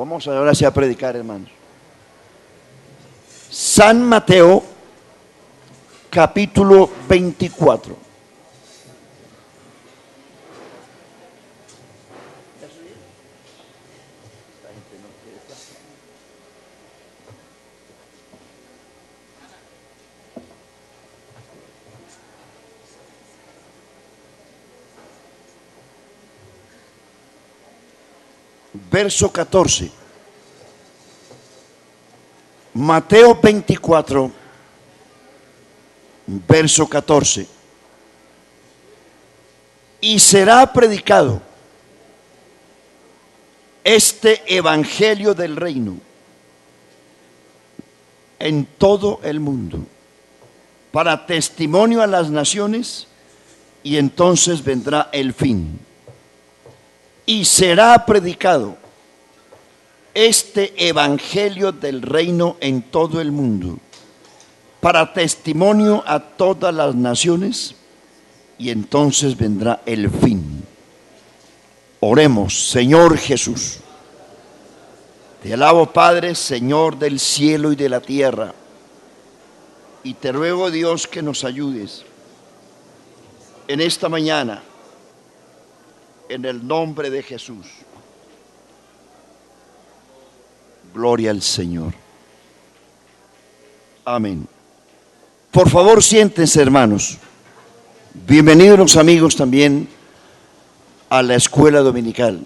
Vamos ahora sí a predicar, hermanos. San Mateo, capítulo 24. Verso 14. Mateo 24, verso 14. Y será predicado este evangelio del reino en todo el mundo, para testimonio a las naciones, y entonces vendrá el fin. Y será predicado este evangelio del reino en todo el mundo, para testimonio a todas las naciones, y entonces vendrá el fin. Oremos. Señor Jesús, te alabo, Padre, Señor del cielo y de la tierra, y te ruego, Dios, que nos ayudes en esta mañana, en el nombre de Jesús. Gloria al Señor. Amén. Por favor, siéntense, hermanos. Bienvenidos los amigos también a la escuela dominical.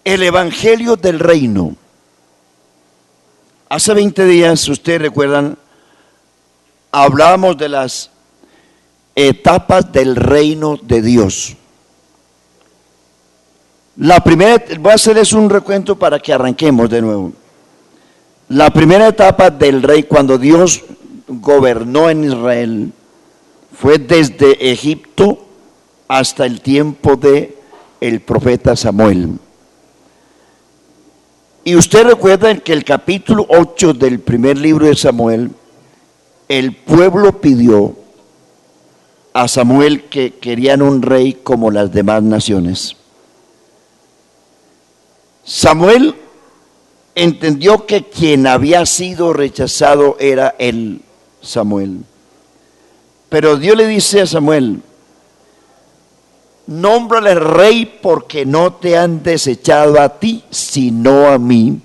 El evangelio del reino. Hace 20 días, ustedes recuerdan, hablábamos de las etapas del reino de Dios. La primera, voy a hacerles un recuento para que arranquemos de nuevo. La primera etapa del rey, cuando Dios gobernó en Israel, fue desde Egipto hasta el tiempo de el profeta Samuel. Y ustedes recuerdan que el capítulo 8 del primer libro de Samuel, el pueblo pidió a Samuel que querían un rey como las demás naciones. Samuel entendió que quien había sido rechazado era él, Samuel. Pero Dios le dice a Samuel: nómbrale rey, porque no te han desechado a ti, sino a mí,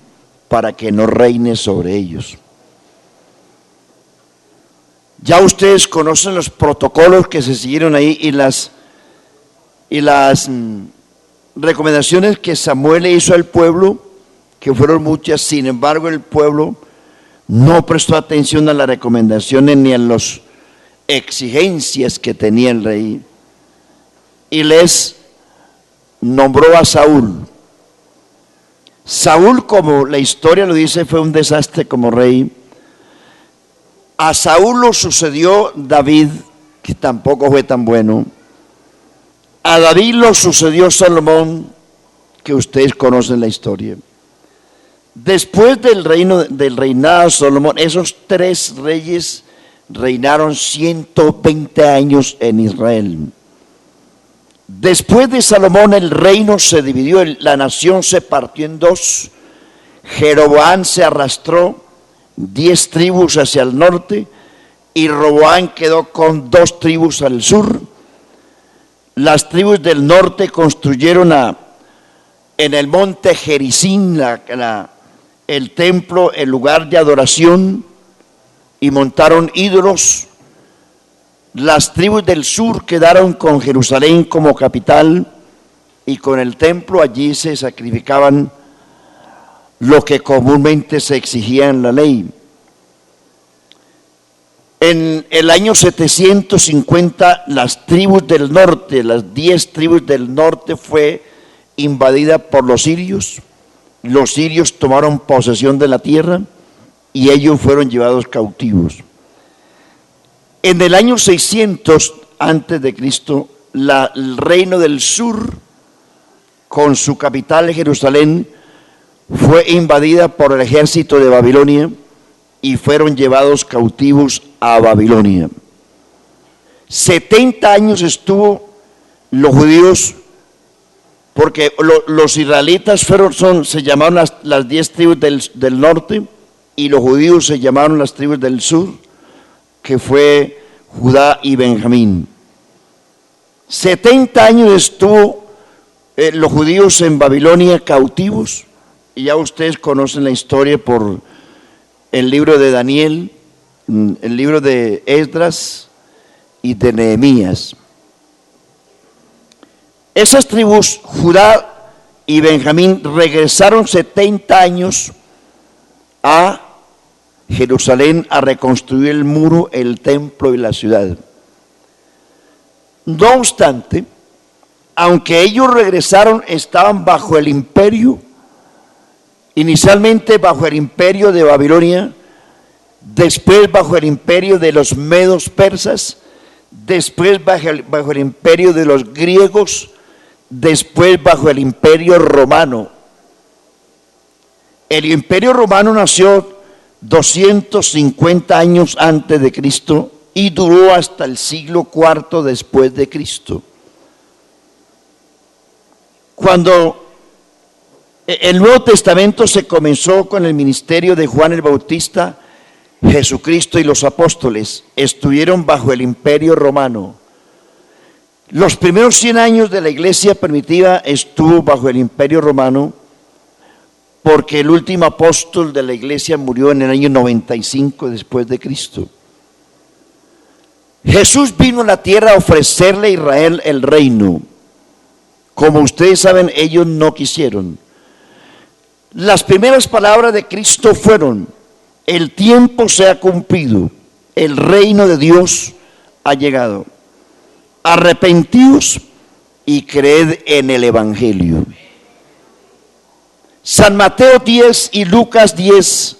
para que no reines sobre ellos. Ya ustedes conocen los protocolos que se siguieron ahí y las recomendaciones que Samuel le hizo al pueblo, que fueron muchas. Sin embargo, el pueblo no prestó atención a las recomendaciones ni a las exigencias que tenía el rey, y les nombró a Saúl. Saúl, como la historia lo dice, fue un desastre como rey. A Saúl lo sucedió David, que tampoco fue tan bueno. A David lo sucedió Salomón, que ustedes conocen la historia. Después del reinado de Salomón, esos tres reyes reinaron 120 años en Israel. Después de Salomón, el reino se dividió, la nación se partió en dos. Jeroboam se arrastró 10 tribus hacia el norte, y Roboam quedó con 2 tribus al sur. Las tribus del norte construyeron en el monte Gerizim el templo, el lugar de adoración, y montaron ídolos. Las tribus del sur quedaron con Jerusalén como capital, y con el templo allí se sacrificaban lo que comúnmente se exigía en la ley. En el año 750, las tribus del norte, las 10 tribus del norte, fue invadida por los sirios. Los sirios tomaron posesión de la tierra y ellos fueron llevados cautivos. En el año 600 antes de Cristo, el reino del sur, con su capital Jerusalén, fue invadida por el ejército de Babilonia y fueron llevados cautivos a Babilonia. 70 años estuvo los judíos porque los israelitas se llamaron las 10 tribus del norte, y los judíos se llamaron las tribus del sur, que fue Judá y Benjamín. 70 años estuvo los judíos en Babilonia cautivos, y ya ustedes conocen la historia por el libro de Daniel, el libro de Esdras y de Nehemías. Esas tribus, Judá y Benjamín, regresaron 70 años a Jerusalén a reconstruir el muro, el templo y la ciudad. No obstante, aunque ellos regresaron, estaban bajo el imperio, inicialmente bajo el imperio de Babilonia, después bajo el imperio de los medos persas, después bajo el imperio de los griegos, después bajo el imperio romano. El imperio romano nació 250 años antes de Cristo y duró hasta el siglo IV después de Cristo. Cuando el Nuevo Testamento se comenzó con el ministerio de Juan el Bautista, Jesucristo y los apóstoles estuvieron bajo el imperio romano. Los primeros 100 años de la iglesia primitiva estuvo bajo el imperio romano, porque el último apóstol de la iglesia murió en el año 95 después de Cristo. Jesús vino a la tierra a ofrecerle a Israel el reino. Como ustedes saben, ellos no quisieron. Las primeras palabras de Cristo fueron: el tiempo se ha cumplido, el reino de Dios ha llegado. Arrepentíos y creed en el evangelio. San Mateo 10 y Lucas 10,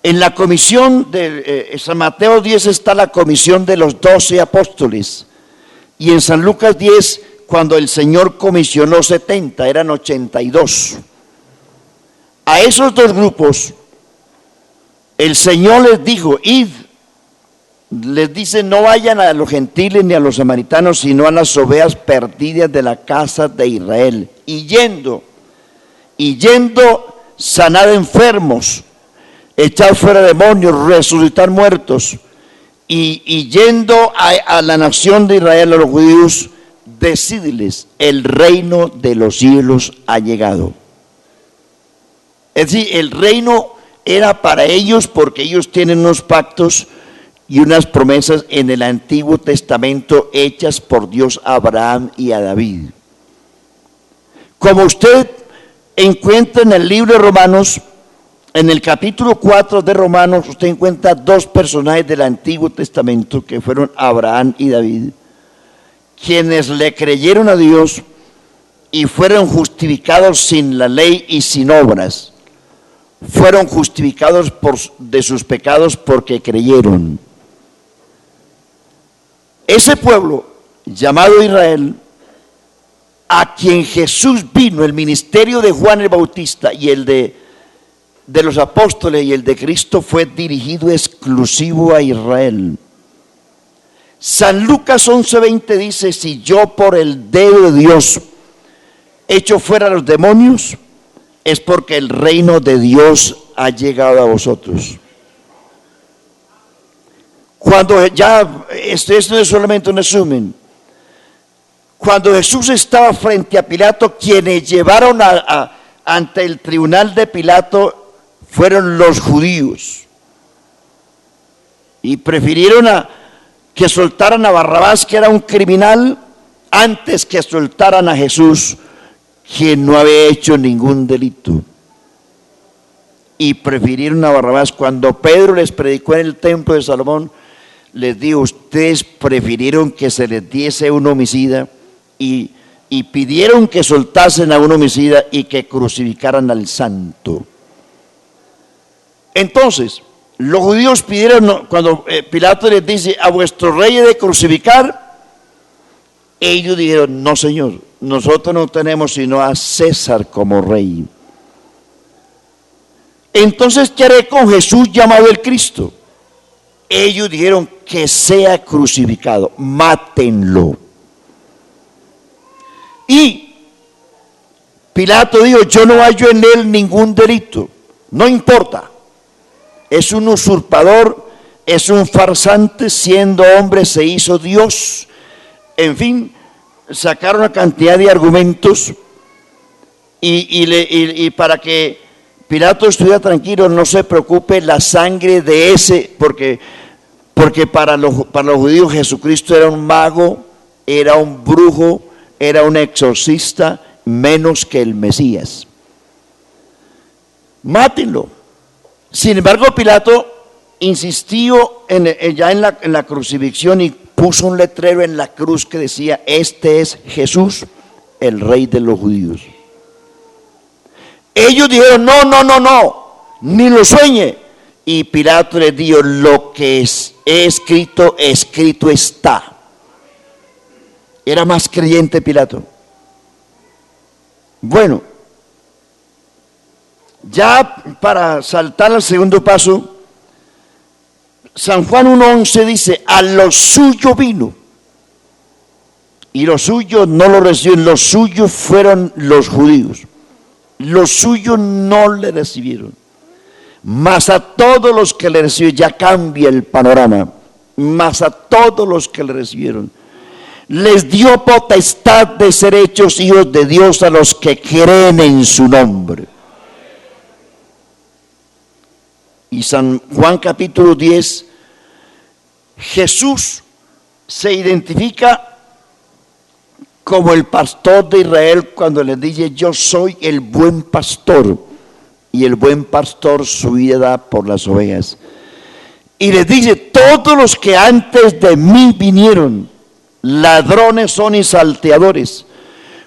en la comisión de San Mateo 10 está la comisión de los 12 apóstoles, y en San Lucas 10, cuando el Señor comisionó 70, eran 82. A esos dos grupos el Señor les dijo: id. Les dice: no vayan a los gentiles ni a los samaritanos, sino a las ovejas perdidas de la casa de Israel. Y yendo, sanad enfermos, echar fuera demonios, resucitar muertos. Y yendo a la nación de Israel, a los judíos, decídles: el reino de los cielos ha llegado. Es decir, el reino era para ellos, porque ellos tienen unos pactos y unas promesas en el Antiguo Testamento hechas por Dios a Abraham y a David. Como usted encuentra en el libro de Romanos, en el capítulo 4 de Romanos, usted encuentra dos personajes del Antiguo Testamento que fueron Abraham y David, quienes le creyeron a Dios y fueron justificados sin la ley y sin obras. Fueron justificados de sus pecados porque creyeron. Ese pueblo llamado Israel, a quien Jesús vino, el ministerio de Juan el Bautista y el de los apóstoles y el de Cristo, fue dirigido exclusivo a Israel. San Lucas 11:20 dice: si yo por el dedo de Dios echo fuera a los demonios, es porque el reino de Dios ha llegado a vosotros. Cuando esto no es solamente un resumen. Cuando Jesús estaba frente a Pilato, quienes llevaron ante el tribunal de Pilato fueron los judíos. Y prefirieron que soltaran a Barrabás, que era un criminal, antes que soltaran a Jesús, quien no había hecho ningún delito. Y prefirieron a Barrabás. Cuando Pedro les predicó en el templo de Salomón, les dijo: ustedes prefirieron que se les diese un homicida y pidieron que soltasen a un homicida y que crucificaran al santo. Entonces, los judíos pidieron, cuando Pilato les dice: a vuestro rey he de crucificar, ellos dijeron: no, Señor, nosotros no tenemos sino a César como rey. Entonces, ¿qué haré con Jesús llamado el Cristo? Ellos dijeron: que sea crucificado, mátenlo. Y Pilato dijo, yo no hallo en él ningún delito, no importa, es un usurpador, es un farsante, siendo hombre se hizo Dios. En fin, sacaron una cantidad de argumentos y para que Pilato estuviera tranquilo, no se preocupe, la sangre de ese, porque para los judíos Jesucristo era un mago, era un brujo, era un exorcista, menos que el Mesías. Mátenlo. Sin embargo, Pilato insistió ya en la crucifixión y puso un letrero en la cruz que decía, este es Jesús, el Rey de los judíos. Ellos dijeron, no, ni lo sueñe. Y Pilato les dijo, lo que he escrito, escrito está. Era más creyente Pilato. Bueno, ya para saltar al segundo paso, San Juan 1:11 dice, a lo suyo vino, y los suyos no lo recibieron, los suyos fueron los judíos, los suyos no le recibieron, mas a todos los que le recibieron, ya cambia el panorama, mas a todos los que le recibieron, les dio potestad de ser hechos hijos de Dios a los que creen en su nombre. Y San Juan capítulo 10, Jesús se identifica como el pastor de Israel cuando les dice, yo soy el buen pastor, y el buen pastor su vida da por las ovejas. Y les dice, todos los que antes de mí vinieron, ladrones son y salteadores,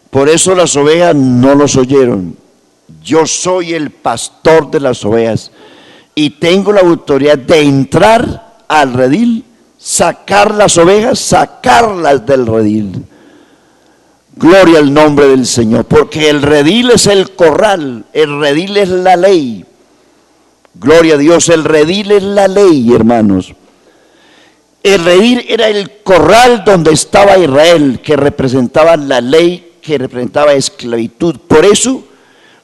por eso las ovejas no los oyeron. Yo soy el pastor de las ovejas y tengo la autoridad de entrar al redil, sacar las ovejas, sacarlas del redil. Gloria al nombre del Señor, porque el redil es el corral, el redil es la ley. Gloria a Dios, el redil es la ley, hermanos. El redil era el corral donde estaba Israel, que representaba la ley, que representaba esclavitud. Por eso,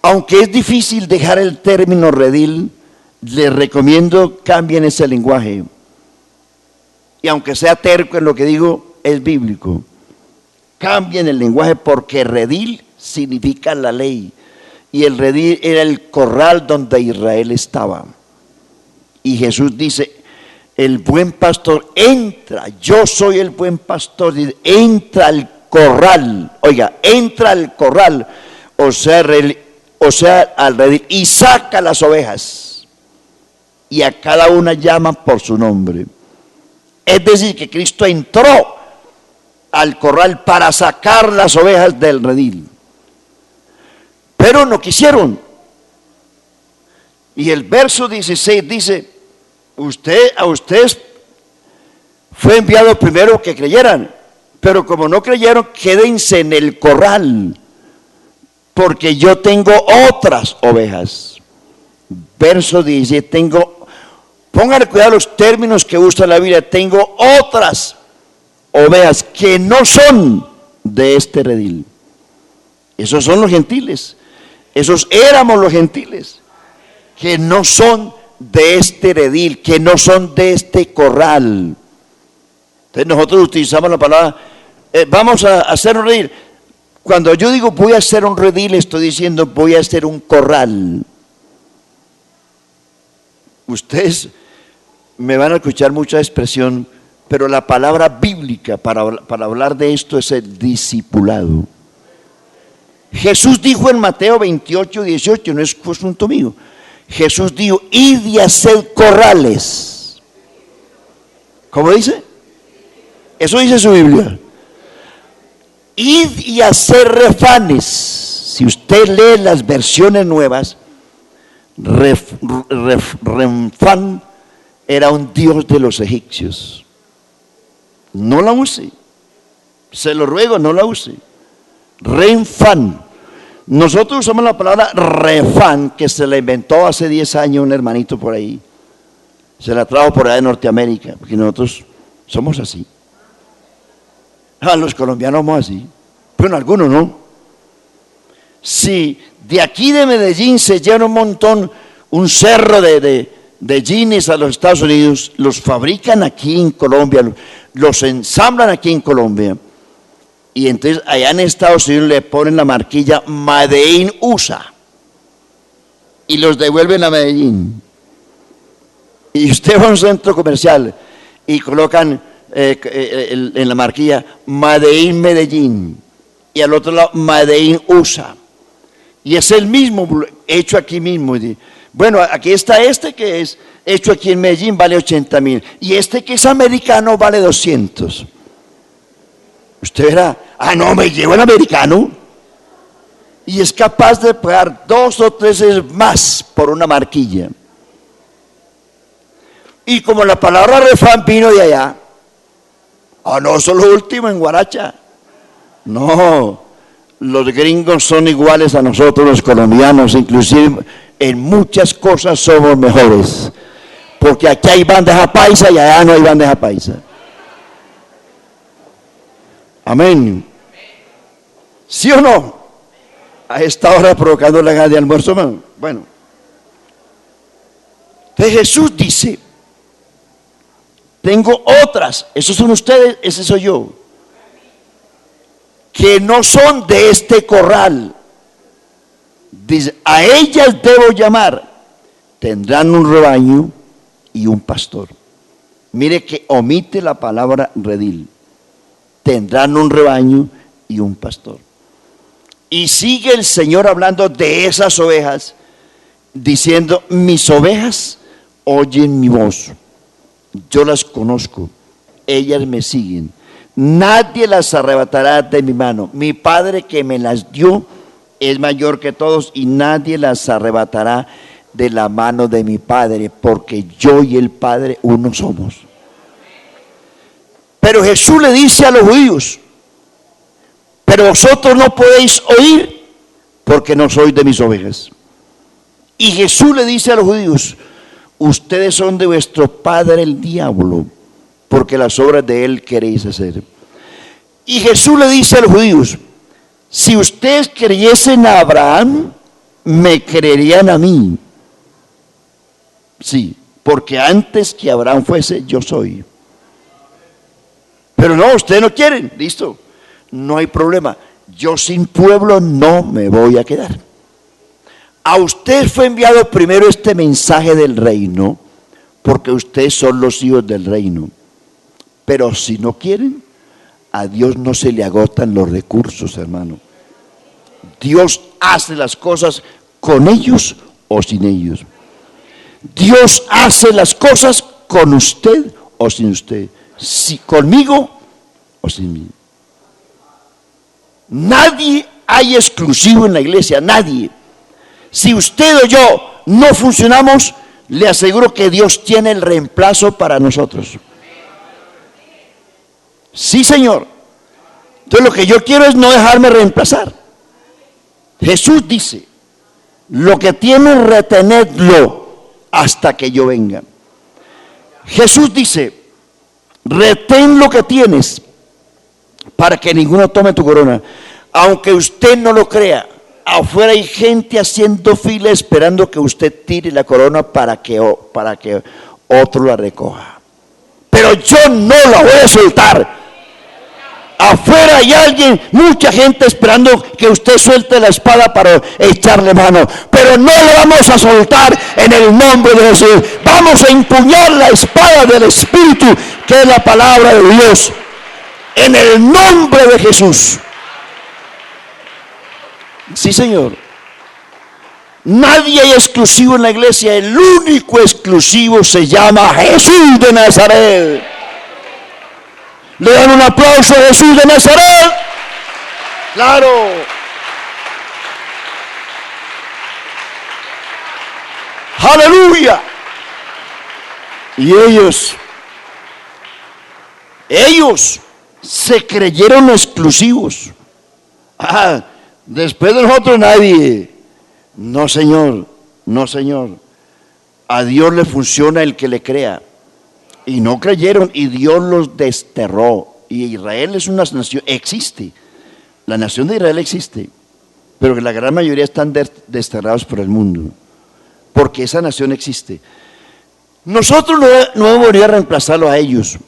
aunque es difícil dejar el término redil, les recomiendo cambien ese lenguaje. Y aunque sea terco en lo que digo, es bíblico. Cambien el lenguaje porque redil significa la ley. Y el redil era el corral donde Israel estaba. Y Jesús dice, el buen pastor entra, yo soy el buen pastor, entra al corral, oiga, entra al corral, o sea al redil, y saca las ovejas, y a cada una llama por su nombre. Es decir, que Cristo entró al corral para sacar las ovejas del redil, pero no quisieron. Y el verso 16 dice, a ustedes fue enviado primero que creyeran, pero como no creyeron, quédense en el corral, porque yo tengo otras ovejas. Verso 17, pónganle cuidado a los términos que usa la Biblia, tengo otras ovejas que no son de este redil. Esos son los gentiles, esos éramos los gentiles, que no son de este redil, que no son de este corral. Entonces nosotros utilizamos la palabra, vamos a hacer un redil. Cuando yo digo voy a hacer un redil, estoy diciendo voy a hacer un corral. Ustedes me van a escuchar mucha expresión, pero la palabra bíblica para hablar de esto es el discipulado. Jesús dijo en Mateo 28:18, no es asunto mío. Jesús dijo, id y haced corrales. ¿Cómo dice? Eso dice su Biblia. Id y hacer refanes. Si usted lee las versiones nuevas, Renfán era un dios de los egipcios. No la use, se lo ruego, no la use. Renfán. Nosotros usamos la palabra refán, que se la inventó hace 10 años un hermanito por ahí. Se la trajo por allá de Norteamérica, porque nosotros somos así. Los colombianos somos así, pero algunos no. Si de aquí de Medellín se llena un montón, un cerro de jeans a los Estados Unidos, los fabrican aquí en Colombia, los ensamblan aquí en Colombia, y entonces allá en Estados Unidos le ponen la marquilla Made in USA y los devuelven a Medellín. Y usted va a un centro comercial y colocan en la marquilla Made in Medellín y al otro lado Made in USA, y es el mismo, hecho aquí mismo. Bueno, aquí está este que es hecho aquí en Medellín, vale 80.000, y este que es americano vale 200. Usted verá, no, me llevo el americano, y es capaz de pagar 2 o 3 veces más por una marquilla. Y como la palabra refrán vino de allá, no son los últimos en Guaracha. No, los gringos son iguales a nosotros los colombianos, inclusive en muchas cosas somos mejores, porque aquí hay bandeja paisa y allá no hay bandeja paisa. Amén. ¿Sí o no? A esta hora provocando la gana de almuerzo, man. Bueno, entonces Jesús dice: tengo otras, esos son ustedes, ese soy yo, que no son de este corral. Dice: a ellas debo llamar, tendrán un rebaño y un pastor. Mire que omite la palabra redil. Tendrán un rebaño y un pastor. Y sigue el Señor hablando de esas ovejas, diciendo: mis ovejas oyen mi voz, yo las conozco, ellas me siguen, nadie las arrebatará de mi mano. Mi Padre que me las dio es mayor que todos, y nadie las arrebatará de la mano de mi Padre, porque yo y el Padre uno somos. Pero Jesús le dice a los judíos: pero vosotros no podéis oír, porque no sois de mis ovejas. Y Jesús le dice a los judíos: ustedes son de vuestro padre el diablo, porque las obras de él queréis hacer. Y Jesús le dice a los judíos: si ustedes creyesen a Abraham, me creerían a mí. Sí, porque antes que Abraham fuese, yo soy. Pero no, ustedes no quieren, listo, no hay problema. Yo sin pueblo no me voy a quedar. A ustedes fue enviado primero este mensaje del reino, porque ustedes son los hijos del reino. Pero si no quieren, a Dios no se le agotan los recursos, hermano. Dios hace las cosas con ellos o sin ellos. Dios hace las cosas con usted o sin usted, si conmigo o sin mí. Nadie hay exclusivo en la iglesia, nadie. Si usted o yo no funcionamos, le aseguro que Dios tiene el reemplazo para nosotros. Sí, Señor. Entonces lo que yo quiero es no dejarme reemplazar. Jesús dice: lo que tienen, retenedlo hasta que yo venga. Jesús dice: retén lo que tienes para que ninguno tome tu corona. Aunque usted no lo crea, afuera hay gente haciendo fila esperando que usted tire la corona para que otro la recoja. Pero yo no la voy a soltar. Afuera hay alguien, mucha gente esperando que usted suelte la espada para echarle mano, pero no la vamos a soltar en el nombre de Jesús. Vamos a empuñar la espada del Espíritu, que es la palabra de Dios, en el nombre de Jesús. Sí, Señor. Nadie hay exclusivo en la iglesia, el único exclusivo se llama Jesús de Nazaret. Le dan un aplauso a Jesús de Nazaret. Claro. Aleluya. Y ellos se creyeron exclusivos. Después de nosotros nadie. No, Señor, no, Señor. A Dios le funciona el que le crea. Y no creyeron, y Dios los desterró. Y Israel es una nación, existe. La nación de Israel existe. pero que la gran mayoría están desterrados por el mundo, porque esa nación existe. Nosotros no hemos venido a reemplazarlo a ellos.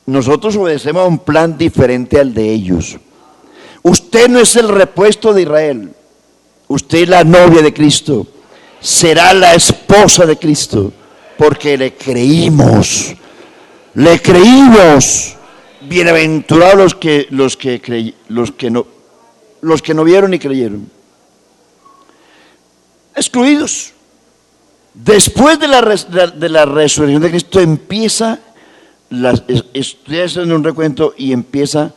Nosotros obedecemos a un plan diferente al de ellos. Usted no es el repuesto de Israel. Usted es la novia de Cristo. Será la esposa de Cristo, porque le creímos. Le creímos. Bienaventurados los que no vieron y creyeron. Excluidos. Después de la resurrección de Cristo empieza, estoy haciendo un recuento y empieza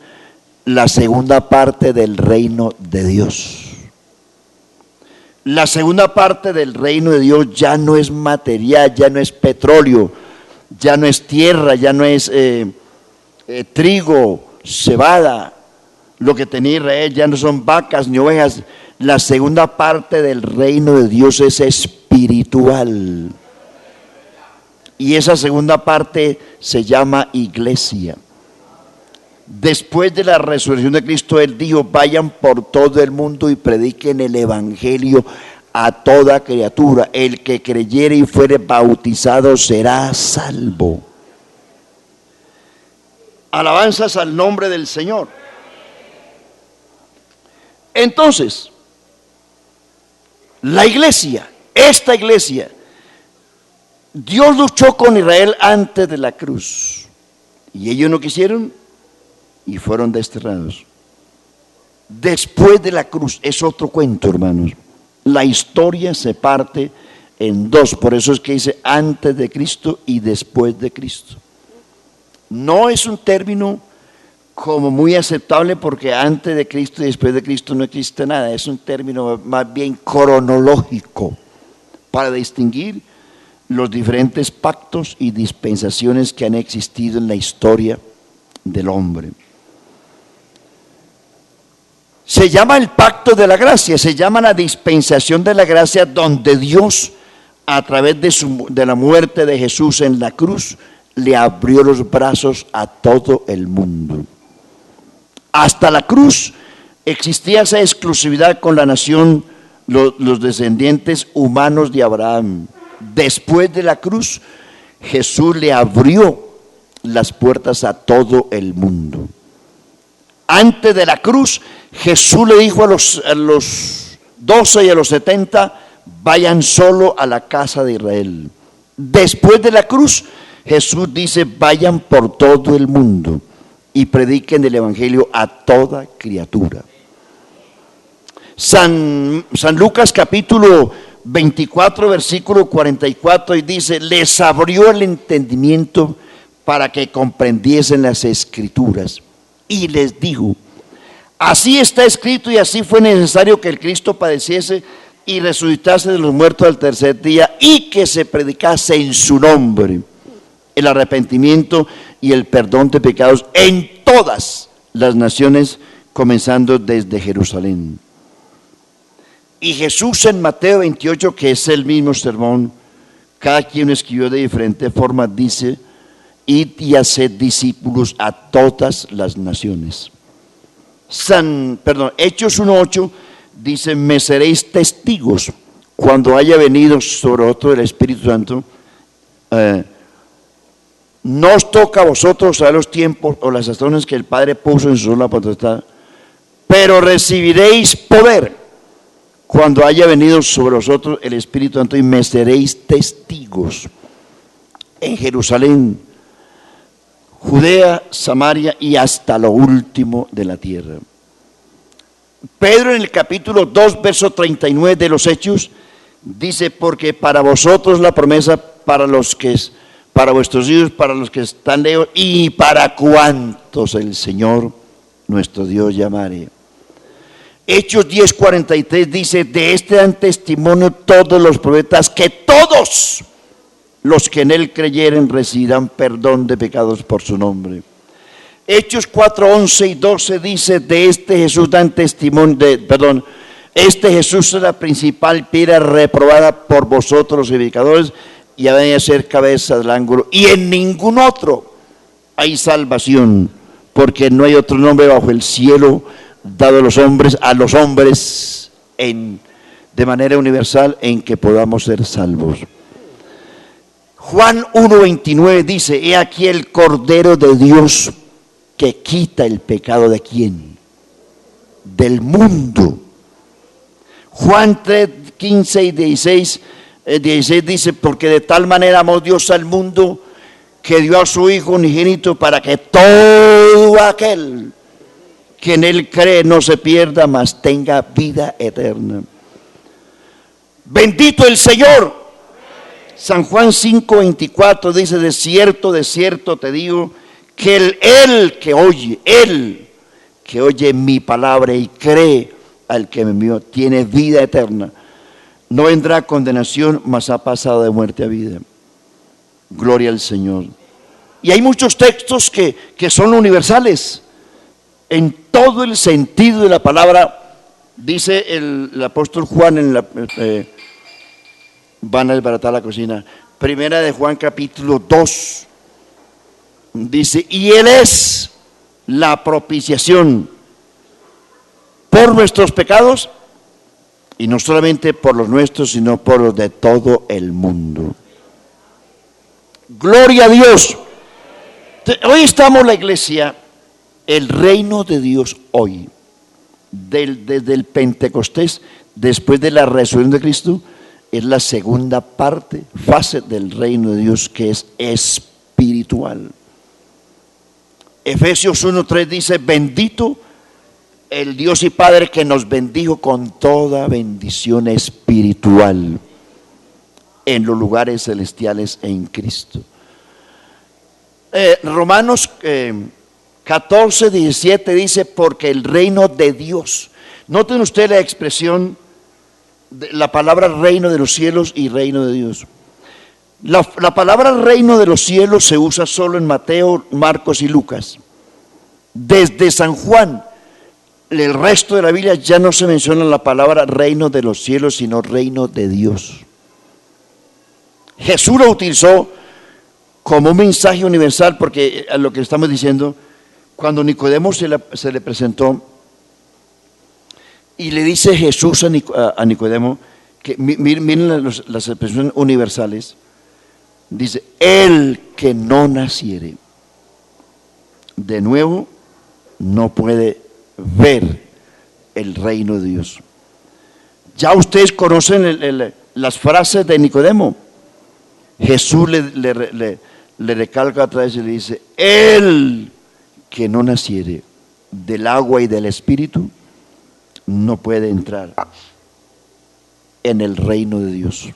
la segunda parte del reino de Dios. La segunda parte del reino de Dios ya no es material, ya no es petróleo, ya no es tierra, ya no es trigo, cebada. Lo que tenía Israel ya no son vacas ni ovejas. La segunda parte del reino de Dios es espiritual. Y esa segunda parte se llama iglesia. Después de la resurrección de Cristo, Él dijo: vayan por todo el mundo y prediquen el evangelio a toda criatura. El que creyere y fuere bautizado será salvo. Alabanzas al nombre del Señor. Entonces, la iglesia, esta iglesia, Dios luchó con Israel antes de la cruz y ellos no quisieron y fueron desterrados. Después de la cruz es otro cuento, hermanos. La historia se parte en dos, por eso es que dice antes de Cristo y después de Cristo. No es un término como muy aceptable, porque antes de Cristo y después de Cristo no existe nada. Es un término más bien cronológico para distinguir los diferentes pactos y dispensaciones que han existido en la historia del hombre. Se llama el pacto de la gracia, se llama la dispensación de la gracia, donde Dios, a través de la muerte de Jesús en la cruz, le abrió los brazos a todo el mundo. Hasta la cruz existía esa exclusividad con la nación, los descendientes humanos de Abraham. Después de la cruz, Jesús le abrió las puertas a todo el mundo. Antes de la cruz, Jesús le dijo a los 12 y a los 70, vayan solo a la casa de Israel. Después de la cruz, Jesús dice, vayan por todo el mundo y prediquen el evangelio a toda criatura. San Lucas capítulo 24 versículo 44 y dice, les abrió el entendimiento para que comprendiesen las escrituras y les dijo, así está escrito y así fue necesario que el Cristo padeciese y resucitase de los muertos al tercer día y que se predicase en su nombre el arrepentimiento y el perdón de pecados en todas las naciones, comenzando desde Jerusalén. Y Jesús en Mateo 28, que es el mismo sermón, cada quien escribió de diferente forma, dice, id y haced discípulos a todas las naciones. Hechos 1:8 dice, me seréis testigos cuando haya venido sobre vosotros el Espíritu Santo. No os toca a vosotros saber los tiempos o las sazones que el Padre puso en su sola potestad, pero recibiréis poder cuando haya venido sobre vosotros el Espíritu Santo y me seréis testigos en Jerusalén, Judea, Samaria y hasta lo último de la tierra. Pedro en el capítulo 2, verso 39 de los Hechos, dice, porque para vosotros la promesa para vuestros hijos, para los que están lejos y para cuantos el Señor nuestro Dios llamare. Hechos 10:43 dice, de este dan testimonio todos los profetas, que todos los que en él creyeren recibirán perdón de pecados por su nombre. Hechos 4:11 y 12 dice, de este Jesús dan testimonio, este Jesús es la principal piedra reprobada por vosotros los edificadores, y ha venido a ser cabeza del ángulo, y en ningún otro hay salvación, porque no hay otro nombre bajo el cielo dado a los hombres de manera universal en que podamos ser salvos. Juan 1:29 dice: he aquí el Cordero de Dios que quita el pecado ¿de quién? Del mundo. Juan 3:15 y 16 dice: porque de tal manera amó Dios al mundo que dio a su Hijo unigénito para que todo aquel que en Él cree no se pierda, mas tenga vida eterna. Bendito el Señor. San Juan 5:24 dice: de cierto te digo, que el que oye mi palabra y cree al que me envió, tiene vida eterna. No vendrá a condenación, mas ha pasado de muerte a vida. Gloria al Señor. Y hay muchos textos que son universales. En todo el sentido de la palabra, dice el apóstol Juan en la... van a desbaratar la cocina. Primera de Juan capítulo 2. Dice: y Él es la propiciación por nuestros pecados, y no solamente por los nuestros, sino por los de todo el mundo. Gloria a Dios. Hoy estamos la iglesia, el reino de Dios hoy, desde el Pentecostés, después de la resurrección de Cristo, es la segunda fase del reino de Dios, que es espiritual. Efesios 1:3 dice: bendito el Dios y Padre que nos bendijo con toda bendición espiritual en los lugares celestiales en Cristo. Romanos 14:17 dice: porque el reino de Dios. Noten ustedes la expresión, la palabra reino de los cielos y reino de Dios. La palabra reino de los cielos se usa solo en Mateo, Marcos y Lucas. Desde San Juan, el resto de la Biblia ya no se menciona la palabra reino de los cielos, sino reino de Dios. Jesús lo utilizó como un mensaje universal, porque a lo que estamos diciendo, cuando Nicodemo se le presentó y le dice Jesús a Nicodemo, que miren las expresiones universales, dice: el que no naciere de nuevo no puede ver el reino de Dios. Ya ustedes conocen las frases de Nicodemo. Jesús le recalca otra vez y le dice: el que no naciere del agua y del espíritu no puede entrar en el reino de Dios.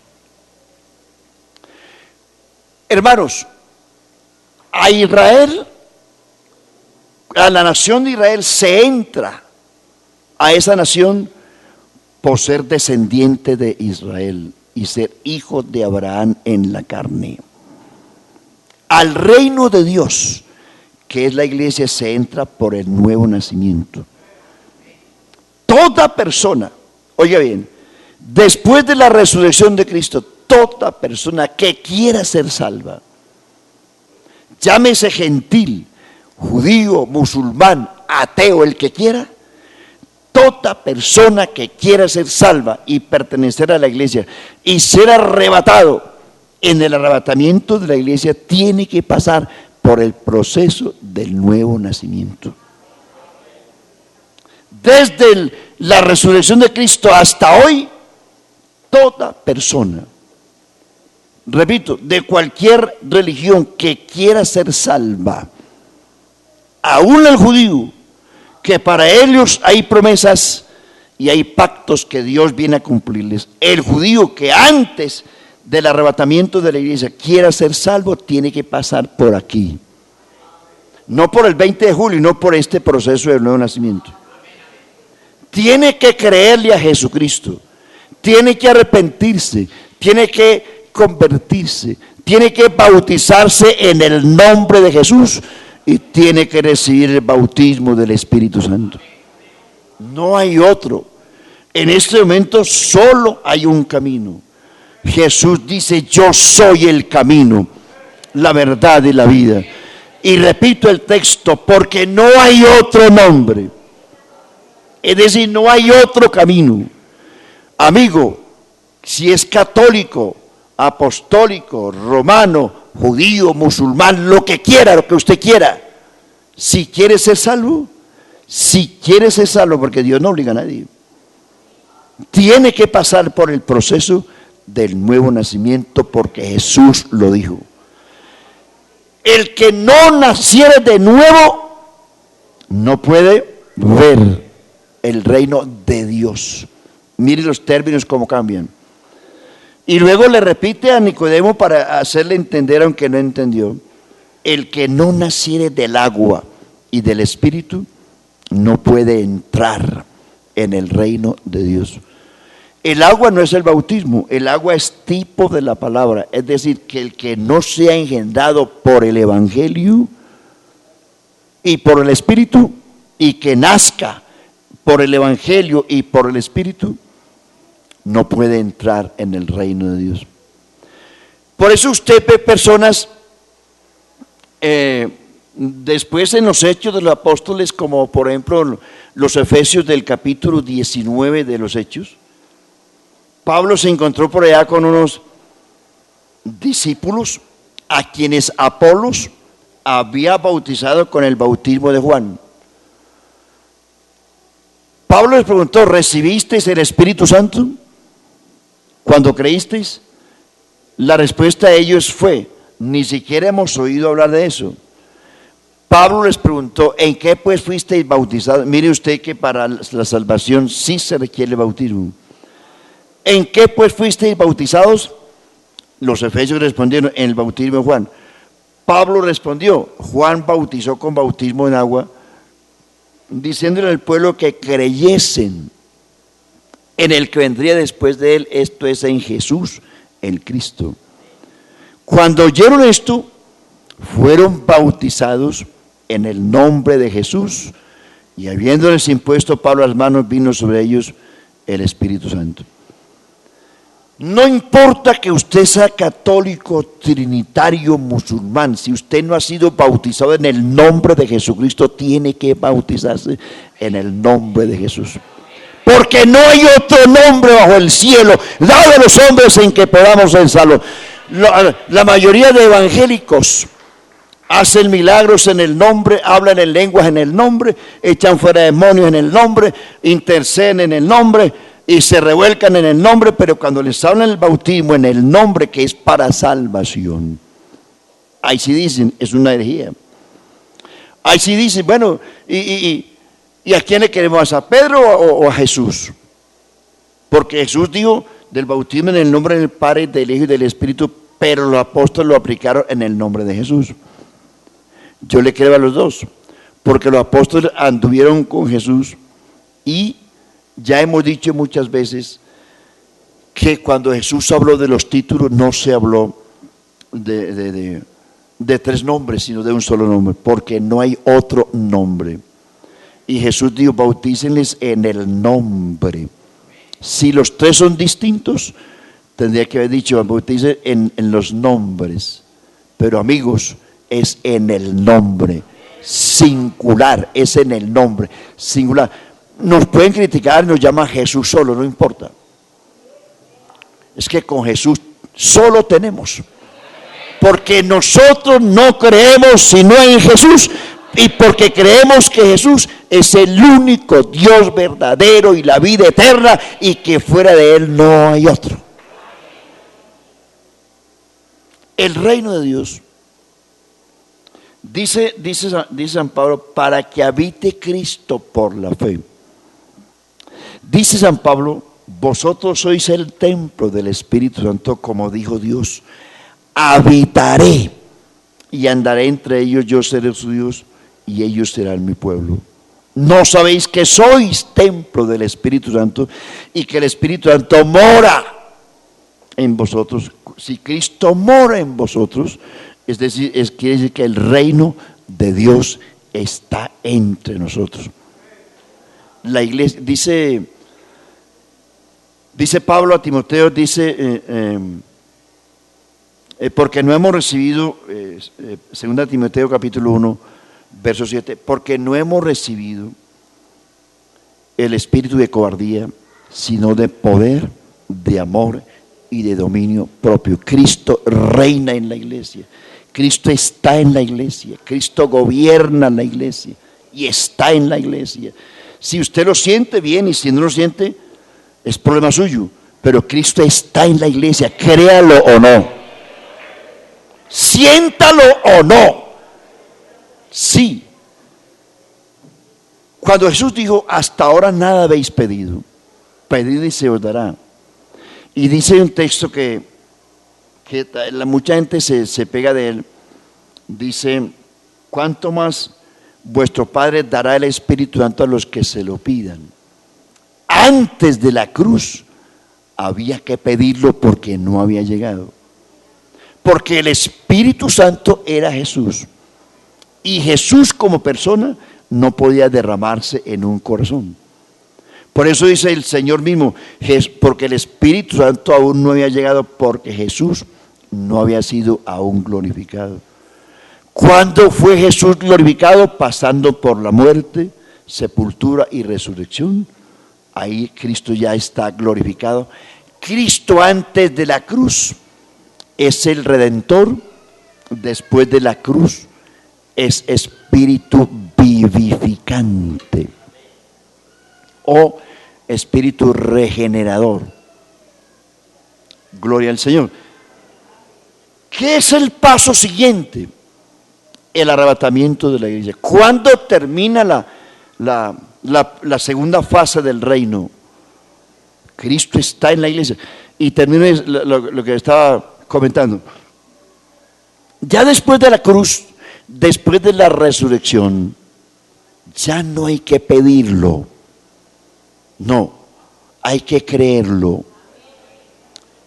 Hermanos, a Israel, a la nación de Israel, se entra a esa nación por ser descendiente de Israel y ser hijo de Abraham en la carne. Al reino de Dios, que es la iglesia, se entra por el nuevo nacimiento. Toda persona, oiga bien, después de la resurrección de Cristo, toda persona que quiera ser salva, llámese gentil, judío, musulmán, ateo, el que quiera, toda persona que quiera ser salva y pertenecer a la iglesia y ser arrebatado en el arrebatamiento de la iglesia, tiene que pasar por el proceso del nuevo nacimiento. Desde la resurrección de Cristo hasta hoy, toda persona, repito, de cualquier religión que quiera ser salva, aún el judío, que para ellos hay promesas y hay pactos que Dios viene a cumplirles. El judío que antes del arrebatamiento de la iglesia quiera ser salvo, tiene que pasar por aquí. No por el 20 de julio, no por este proceso del nuevo nacimiento. Tiene que creerle a Jesucristo, tiene que arrepentirse, tiene que convertirse, tiene que bautizarse en el nombre de Jesús y tiene que recibir el bautismo del Espíritu Santo. No hay otro. En este momento solo hay un camino. Jesús dice: yo soy el camino, la verdad y la vida. Y repito el texto: porque no hay otro nombre. Es decir, no hay otro camino Amigo, si es católico, apostólico, romano, judío, musulmán, lo que quiera, lo que usted quiera, si quiere ser salvo, porque Dios no obliga a nadie, tiene que pasar por el proceso del nuevo nacimiento, porque Jesús lo dijo. El que no naciere de nuevo no puede ver el reino de Dios. Mire los términos cómo cambian. Y luego le repite a Nicodemo para hacerle entender, aunque no entendió: el que no naciere del agua y del Espíritu no puede entrar en el reino de Dios. El agua no es el bautismo, el agua es tipo de la palabra, es decir, que el que no sea engendrado por el Evangelio y por el Espíritu, y que nazca por el Evangelio y por el Espíritu, no puede entrar en el reino de Dios. Por eso usted ve personas después en los Hechos de los Apóstoles, como por ejemplo los Efesios del capítulo 19 de los Hechos. Pablo se encontró por allá con unos discípulos a quienes Apolos había bautizado con el bautismo de Juan. Pablo les preguntó: ¿recibisteis el Espíritu Santo cuando creísteis? La respuesta de ellos fue: ni siquiera hemos oído hablar de eso. Pablo les preguntó: ¿en qué pues fuisteis bautizados? Mire usted que para la salvación sí se requiere el bautismo. ¿En qué pues fuisteis bautizados? Los efesios respondieron: en el bautismo de Juan. Pablo respondió: Juan bautizó con bautismo en agua, diciéndole al pueblo que creyesen en el que vendría después de él, esto es, en Jesús el Cristo. Cuando oyeron esto, fueron bautizados en el nombre de Jesús, y habiéndoles impuesto Pablo las manos, vino sobre ellos el Espíritu Santo. No importa que usted sea católico, trinitario, musulmán, si usted no ha sido bautizado en el nombre de Jesucristo, tiene que bautizarse en el nombre de Jesús. Porque no hay otro nombre bajo el cielo dado a los hombres en que podamos ser salvos. La mayoría de evangélicos hacen milagros en el nombre, hablan en lenguas en el nombre, echan fuera demonios en el nombre, interceden en el nombre y se revuelcan en el nombre, pero cuando les hablan el bautismo en el nombre, que es para salvación, ahí sí dicen, es una herejía. Ahí sí dicen, bueno, ¿y a quién le queremos? ¿A Pedro o a Jesús? Porque Jesús dijo del bautismo en el nombre del Padre, del Hijo y del Espíritu, pero los apóstoles lo aplicaron en el nombre de Jesús. Yo le creo a los dos, porque los apóstoles anduvieron con Jesús, y ya hemos dicho muchas veces que cuando Jesús habló de los títulos, no se habló de tres nombres, sino de un solo nombre, porque no hay otro nombre. Y Jesús dijo: bautícenles en el nombre. Si los tres son distintos, tendría que haber dicho: bautícenles en los nombres. Pero amigos, es en el nombre singular, es en el nombre singular. Nos pueden criticar, nos llama Jesús solo, no importa. Es que con Jesús solo tenemos, porque nosotros no creemos sino en Jesús, y porque creemos que Jesús es el único Dios verdadero y la vida eterna, y que fuera de Él no hay otro. El reino de Dios, dice San Pablo, para que habite Cristo por la fe. Dice San Pablo: vosotros sois el templo del Espíritu Santo, como dijo Dios: habitaré y andaré entre ellos, yo seré su Dios y ellos serán mi pueblo. ¿No sabéis que sois templo del Espíritu Santo y que el Espíritu Santo mora en vosotros? Si Cristo mora en vosotros, es decir, quiere decir que el reino de Dios está entre nosotros. La iglesia, dice Pablo a Timoteo, porque no hemos recibido, 2 Timoteo capítulo 1, verso 7, porque no hemos recibido el espíritu de cobardía, sino de poder, de amor y de dominio propio. Cristo reina en la iglesia. Cristo está en la iglesia. Cristo gobierna la iglesia y está en la iglesia. Si usted lo siente bien y si no lo siente, es problema suyo. Pero Cristo está en la iglesia, créalo o no. Siéntalo o no. Sí. Cuando Jesús dijo, hasta ahora nada habéis pedido, pedid y se os dará. Y dice un texto que mucha gente se pega de él. Dice, ¿cuánto más vuestro Padre dará el Espíritu Santo a los que se lo pidan? Antes de la cruz había que pedirlo porque no había llegado. Porque el Espíritu Santo era Jesús. Y Jesús como persona no podía derramarse en un corazón. Por eso dice el Señor mismo, porque el Espíritu Santo aún no había llegado, porque Jesús no había sido aún glorificado. ¿Cuándo fue Jesús glorificado? Pasando por la muerte, sepultura y resurrección. Ahí Cristo ya está glorificado. Cristo antes de la cruz es el Redentor, después de la cruz es Espíritu vivificante o Espíritu regenerador. Gloria al Señor. ¿Qué es el paso siguiente? El arrebatamiento de la iglesia. ¿Cuándo termina la segunda fase del reino? Cristo está en la iglesia. Y termino lo que estaba comentando. Ya después de la cruz, después de la resurrección, ya no hay que pedirlo. No, hay que creerlo.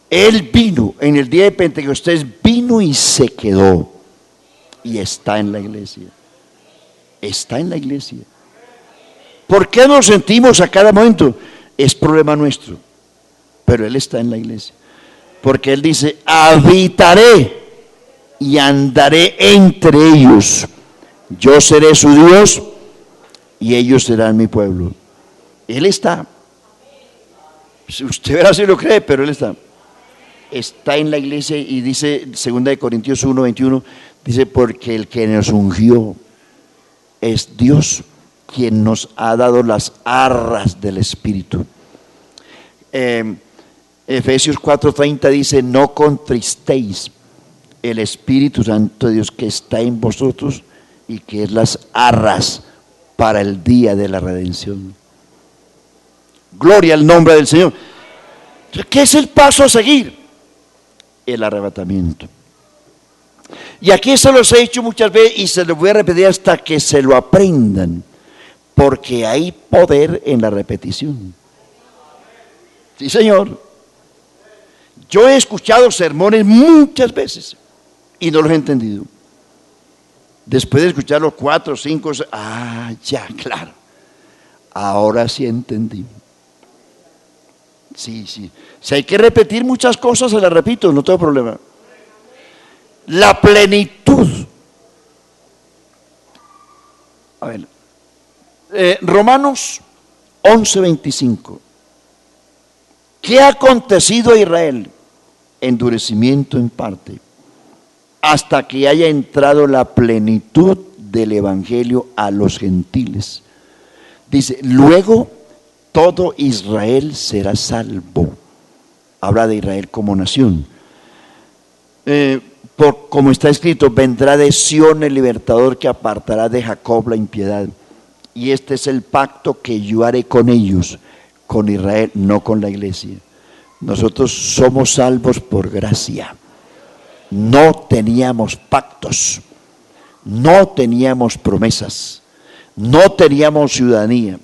Él vino en el día de Pentecostés, vino y se quedó. Y está en la iglesia. Está en la iglesia. ¿Por qué nos sentimos a cada momento? Es problema nuestro. Pero Él está en la iglesia. Porque Él dice, habitaré y andaré entre ellos. Yo seré su Dios y ellos serán mi pueblo. Él está. Usted verá si lo cree, pero Él está. Está en la iglesia y dice 2 Corintios 1:21, dice, porque el que nos ungió es Dios, quien nos ha dado las arras del Espíritu. Efesios 4:30 dice, no contristéis el Espíritu Santo de Dios que está en vosotros y que es las arras para el día de la redención. Gloria al nombre del Señor. ¿Qué es el paso a seguir? El arrebatamiento. Y aquí se los he dicho muchas veces y se los voy a repetir hasta que se lo aprendan, porque hay poder en la repetición. Sí, Señor. Yo he escuchado sermones muchas veces y no los he entendido. Después de escucharlos 4 o 5, ya, claro. Ahora sí entendí. Sí. Si hay que repetir muchas cosas, se las repito, no tengo problema. La plenitud. A ver, Romanos 11:25. ¿Qué ha acontecido a Israel? Endurecimiento en parte, hasta que haya entrado la plenitud del evangelio a los gentiles. Dice, luego todo Israel será salvo. Habla de Israel como nación. Como está escrito, vendrá de Sión el libertador que apartará de Jacob la impiedad. Y este es el pacto que yo haré con ellos, con Israel, no con la iglesia. Nosotros somos salvos por gracia. No teníamos pactos, no teníamos promesas, no teníamos ciudadanía.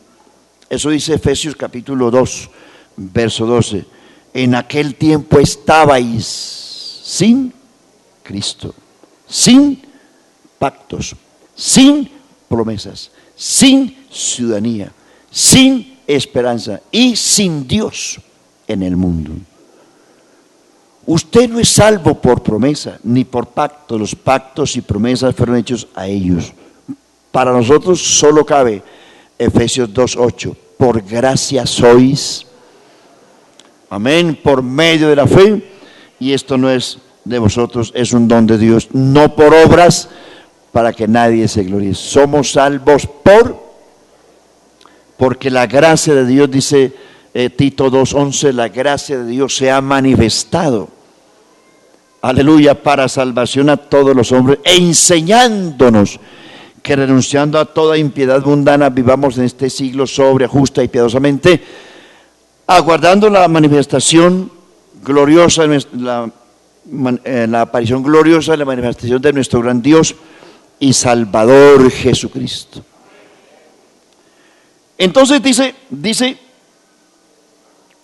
Eso dice Efesios capítulo 2, verso 12. En aquel tiempo estabais sin Cristo, sin pactos, sin promesas, sin ciudadanía, sin esperanza y sin Dios en el mundo. Usted no es salvo por promesa ni por pacto. Los pactos y promesas fueron hechos a ellos. Para nosotros solo cabe Efesios 2:8. Por gracia sois Amén, por medio de la fe. Y esto no es de vosotros, es un don de Dios, no por obras, para que nadie se gloríe. Somos salvos porque la gracia de Dios, dice Tito 2:11, la gracia de Dios se ha manifestado, aleluya, para salvación a todos los hombres, e enseñándonos que renunciando a toda impiedad mundana, vivamos en este siglo sobria, justa y piadosamente, aguardando la manifestación gloriosa, la aparición gloriosa de la manifestación de nuestro gran Dios y Salvador Jesucristo. Entonces dice,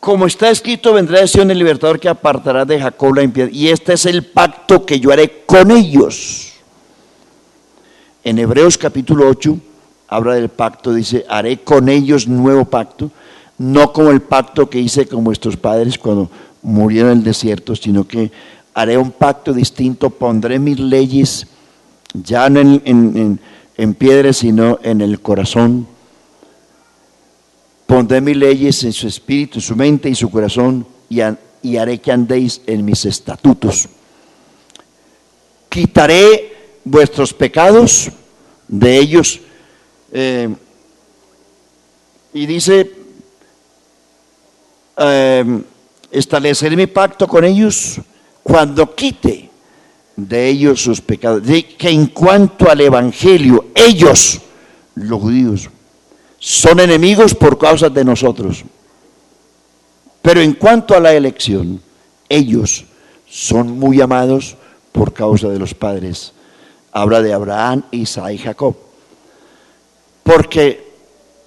como está escrito, vendrá de Sion el libertador que apartará de Jacob la impiedad, y este es el pacto que yo haré con ellos. En Hebreos capítulo 8 habla del pacto, dice, haré con ellos nuevo pacto, no como el pacto que hice con vuestros padres cuando murieron en el desierto, sino que haré un pacto distinto, pondré mis leyes ya no en piedra, sino en el corazón. Pondré mis leyes en su espíritu, en su mente y su corazón, y haré que andéis en mis estatutos. Quitaré vuestros pecados de ellos, y dice, estableceré mi pacto con ellos cuando quite de ellos sus pecados. De que en cuanto al evangelio, ellos, los judíos, son enemigos por causa de nosotros, pero en cuanto a la elección, ellos son muy amados por causa de los padres. Habla de Abraham, Isaac y Jacob, porque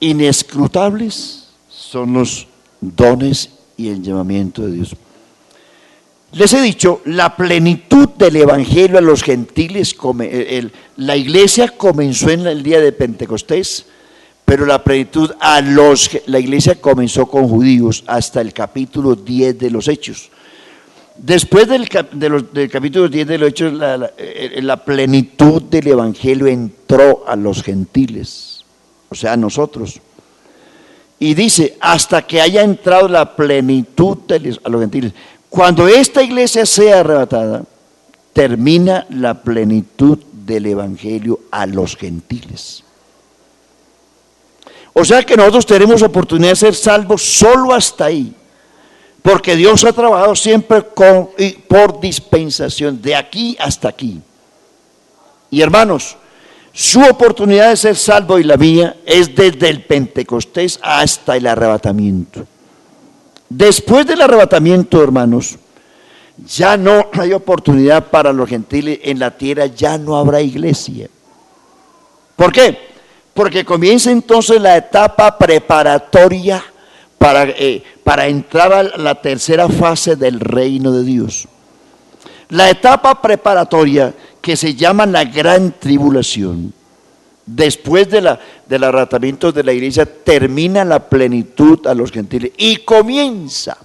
inescrutables son los dones y el llamamiento de Dios. Les he dicho, la plenitud del evangelio a los gentiles, la iglesia comenzó en el día de Pentecostés, pero la plenitud la iglesia comenzó con judíos hasta el capítulo 10 de los Hechos. Después del capítulo 10 de los Hechos, la plenitud del evangelio entró a los gentiles, o sea, a nosotros. Y dice, hasta que haya entrado la plenitud a los gentiles. Cuando esta iglesia sea arrebatada, termina la plenitud del evangelio a los gentiles. O sea que nosotros tenemos oportunidad de ser salvos solo hasta ahí, porque Dios ha trabajado siempre por dispensación, de aquí hasta aquí. Y hermanos, su oportunidad de ser salvo y la mía es desde el Pentecostés hasta el arrebatamiento. Después del arrebatamiento, hermanos, ya no hay oportunidad para los gentiles en la tierra, ya no habrá iglesia. ¿Por qué? Porque comienza entonces la etapa preparatoria para entrar a la tercera fase del reino de Dios. La etapa preparatoria que se llama la gran tribulación. Después del arrebatamiento de la iglesia termina la plenitud a los gentiles y comienza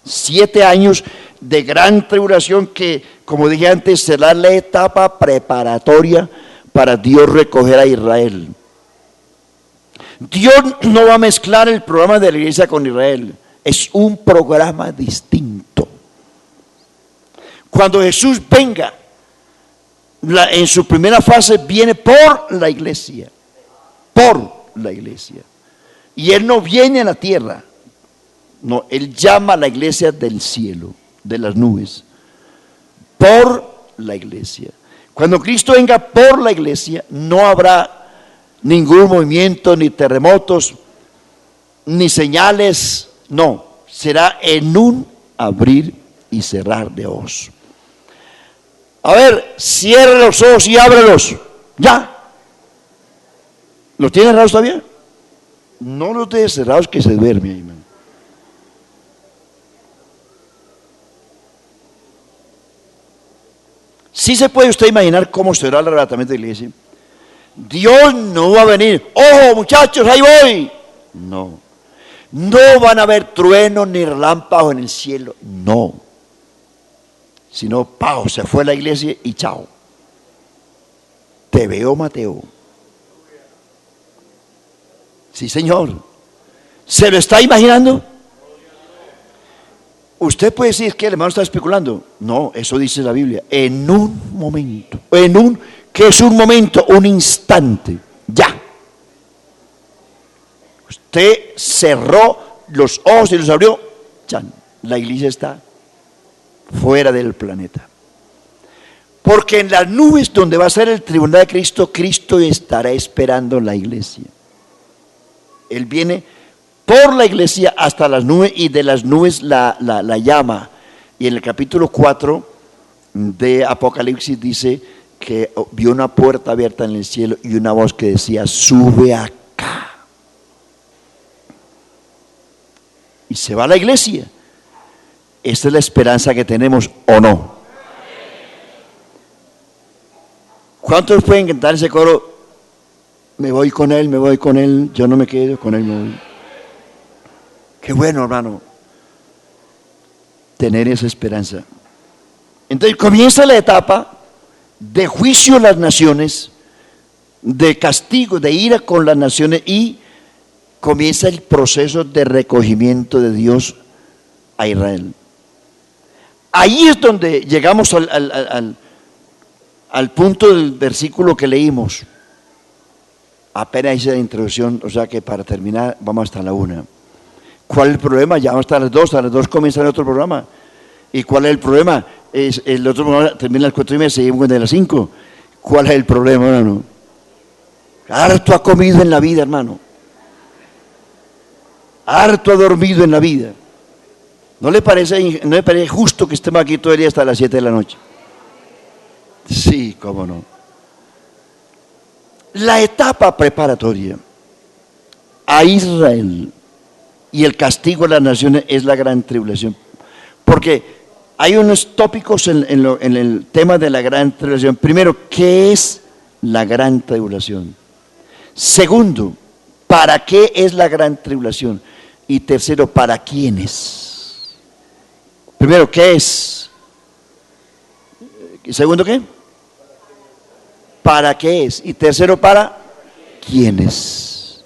7 años de gran tribulación que, como dije antes, será la etapa preparatoria para Dios recoger a Israel. Dios no va a mezclar el programa de la iglesia con Israel, es un programa distinto. Cuando Jesús venga, en su primera fase viene por la iglesia, y Él no viene a la tierra, no, Él llama a la iglesia del cielo, de las nubes, por la iglesia. Cuando Cristo venga por la iglesia, no habrá ningún movimiento, ni terremotos, ni señales, no, será en un abrir y cerrar de ojos. A ver, cierre los ojos y ábrelos, ya. ¿Los tiene cerrados todavía? No los deje cerrados, que se duerme ahí, hermano. Sí se puede usted imaginar cómo será el arrebatamiento de la iglesia. Dios no va a venir, ojo muchachos, ahí voy. No van a haber truenos ni relámpagos en el cielo, no. Sino, pao, se fue la iglesia y chao. Te veo, Mateo. Sí, Señor. ¿Se lo está imaginando? Usted puede decir que el hermano está especulando. No, eso dice la Biblia. En un momento. ¿Qué es un momento? Un instante. Ya. Usted cerró los ojos y los abrió. Chan, la iglesia está fuera del planeta. Porque en las nubes donde va a ser el tribunal de Cristo, Cristo estará esperando la iglesia. Él viene por la iglesia hasta las nubes y de las nubes la llama. Y en el capítulo 4 de Apocalipsis dice que vio una puerta abierta en el cielo y una voz que decía: sube acá. Y se va a la iglesia. Esta es la esperanza que tenemos, ¿o no? ¿Cuántos pueden cantar ese coro? Me voy con él, yo no me quedo, con él me voy. Qué bueno, hermano, tener esa esperanza. Entonces comienza la etapa de juicio a las naciones, de castigo, de ira con las naciones, y comienza el proceso de recogimiento de Dios a Israel. Ahí es donde llegamos al punto del versículo que leímos. Apenas hice la introducción, o sea que para terminar vamos hasta la 1. ¿Cuál es el problema? Ya vamos hasta las 2, a las 2 comienza el otro programa. ¿Y cuál es el problema? El otro programa termina a las 4:30, seguimos de las 5. ¿Cuál es el problema, hermano? Harto ha comido en la vida, hermano. Harto ha dormido en la vida. ¿No le parece justo que estemos aquí todo el día hasta las 7 de la noche? Sí, cómo no. La etapa preparatoria a Israel y el castigo a las naciones es la gran tribulación. Porque hay unos tópicos en el tema de la gran tribulación. Primero, ¿qué es la gran tribulación? Segundo, ¿para qué es la gran tribulación? Y tercero, ¿para quiénes? Primero, ¿qué es? Segundo, ¿qué? ¿Para qué es? Y tercero, ¿para quiénes?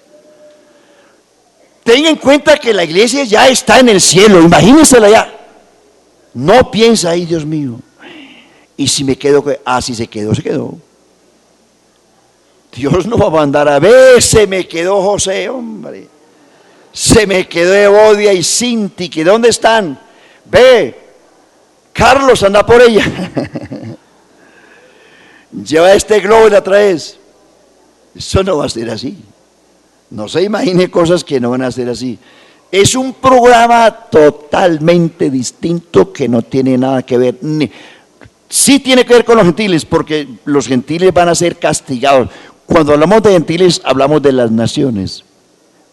Tenga en cuenta que la iglesia ya está en el cielo, imagínensela ya. No piensa, ay Dios mío, y si me quedo, si se quedó, se quedó. Dios no va a mandar a ver, se me quedó José, hombre. Se me quedó Evodia y Cinti, que ¿dónde están? Ve, Carlos anda por ella. Lleva este globo y la traes. Eso no va a ser así. No se imagine cosas que no van a ser así. Es un programa totalmente distinto que no tiene nada que ver. Sí tiene que ver con los gentiles, porque los gentiles van a ser castigados. Cuando hablamos de gentiles, hablamos de las naciones.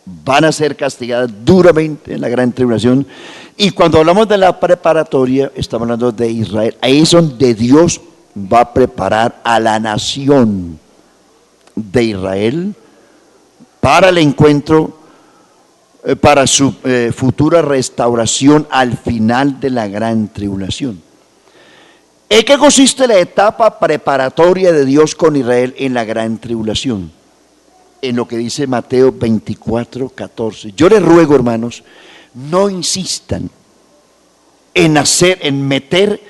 Van a ser castigadas duramente en la gran tribulación. Y cuando hablamos de la preparatoria, estamos hablando de Israel. Ahí es donde Dios va a preparar a la nación de Israel para el encuentro, para su futura restauración al final de la gran tribulación. ¿En qué consiste la etapa preparatoria de Dios con Israel en la gran tribulación? En lo que dice Mateo 24:14. Yo les ruego, hermanos, no insistan en meter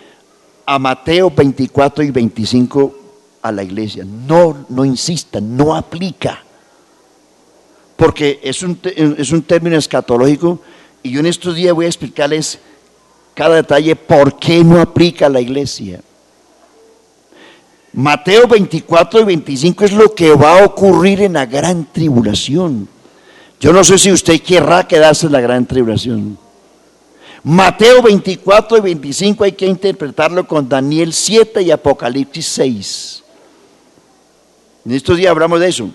a Mateo 24 y 25 a la iglesia. No insistan, no aplica. Porque es un término escatológico, y yo en estos días voy a explicarles cada detalle por qué no aplica a la iglesia. Mateo 24 y 25 es lo que va a ocurrir en la gran tribulación. Yo no sé si usted querrá quedarse en la gran tribulación. Mateo 24 y 25 hay que interpretarlo con Daniel 7 y Apocalipsis 6. En estos días hablamos de eso.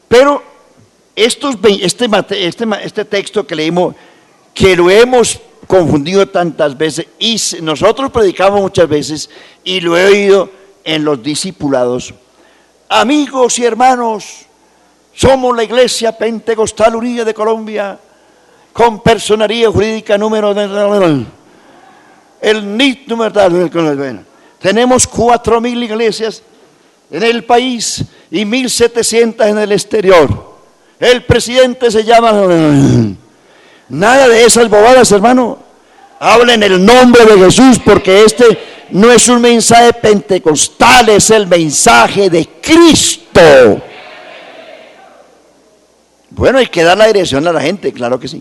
Pero este texto que leímos, que lo hemos confundido tantas veces, y nosotros predicamos muchas veces, y lo he oído en los discipulados. Amigos y hermanos, somos la Iglesia Pentecostal Unida de Colombia, con personería jurídica número el NIT número. Tenemos 4,000 iglesias en el país y 1,700 en el exterior. El presidente se llama. Nada de esas bobadas, hermano. Habla en el nombre de Jesús, porque este no es un mensaje pentecostal, es el mensaje de Cristo. Bueno, hay que dar la dirección a la gente, claro que sí.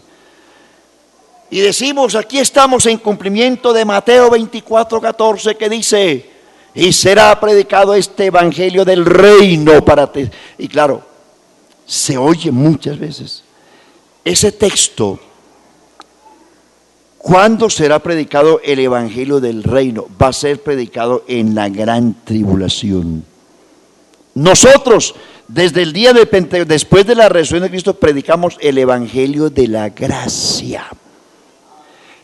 Y decimos, aquí estamos en cumplimiento de Mateo 24:14, que dice: y será predicado este evangelio del reino para ti. Y claro, se oye muchas veces ese texto. ¿Cuándo será predicado el evangelio del reino? Va a ser predicado en la gran tribulación. Nosotros, desde el día de Pentecostés, después de la resurrección de Cristo, predicamos el evangelio de la gracia.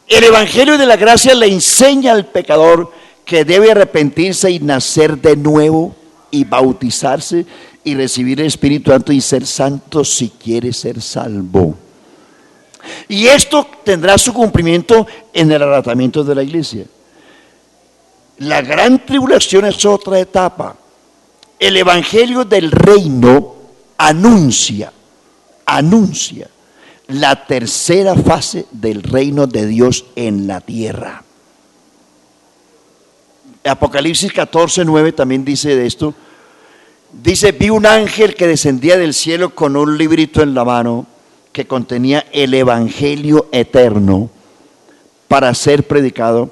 El evangelio de la gracia le enseña al pecador que debe arrepentirse y nacer de nuevo y bautizarse y recibir el Espíritu Santo y ser santo si quiere ser salvo. Y esto tendrá su cumplimiento en el arrebatamiento de la iglesia. La gran tribulación es otra etapa. El evangelio del reino anuncia la tercera fase del reino de Dios en la tierra. Apocalipsis 14:9 también dice de esto. Dice: vi un ángel que descendía del cielo con un librito en la mano que contenía el evangelio eterno para ser predicado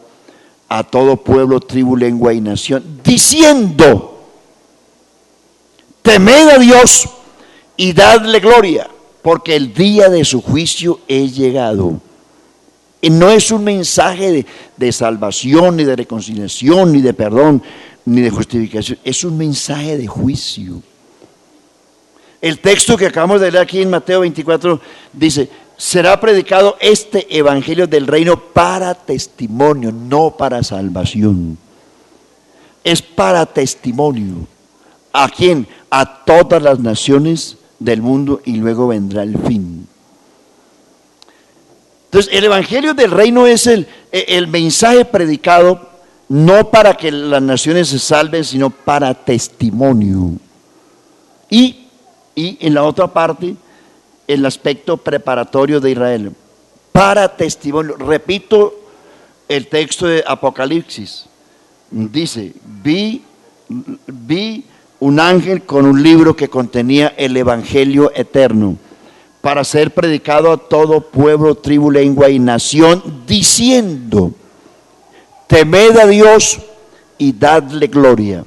a todo pueblo, tribu, lengua y nación, diciendo: temed a Dios y dadle gloria, porque el día de su juicio es llegado. Y no es un mensaje de salvación, ni de reconciliación, ni de perdón, ni de justificación. Es un mensaje de juicio. El texto que acabamos de leer aquí en Mateo 24 dice: será predicado este evangelio del reino para testimonio, no para salvación. Es para testimonio. ¿A quién? A todas las naciones del mundo, y luego vendrá el fin. Entonces, el evangelio del reino es el mensaje predicado no para que las naciones se salven, sino para testimonio. Y en la otra parte, el aspecto preparatorio de Israel, para testimonio. Repito el texto de Apocalipsis. Dice: vi un ángel con un libro que contenía el evangelio eterno para ser predicado a todo pueblo, tribu, lengua y nación, diciendo: temed a Dios y dadle gloria,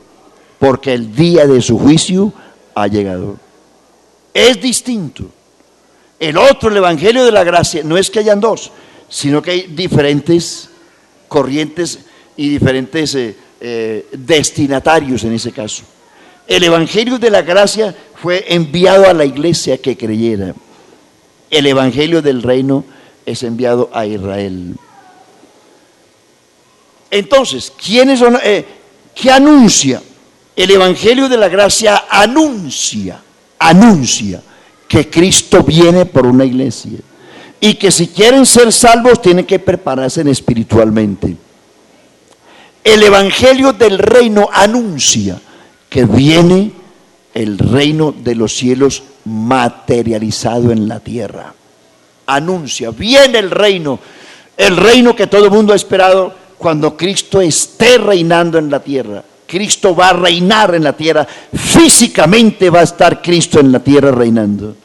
porque el día de su juicio ha llegado. Es distinto. El otro, el evangelio de la gracia, no es que hayan dos, sino que hay diferentes corrientes y diferentes destinatarios en ese caso. El evangelio de la gracia fue enviado a la iglesia que creyera. El evangelio del reino es enviado a Israel. Entonces, ¿quiénes son? ¿Qué anuncia? El evangelio de la gracia anuncia que Cristo viene por una iglesia y que si quieren ser salvos tienen que prepararse espiritualmente. El evangelio del reino anuncia que viene el reino de los cielos materializado en la tierra. Anuncia, viene el reino que todo el mundo ha esperado cuando Cristo esté reinando en la tierra. Cristo va a reinar en la tierra, físicamente va a estar Cristo en la tierra reinando,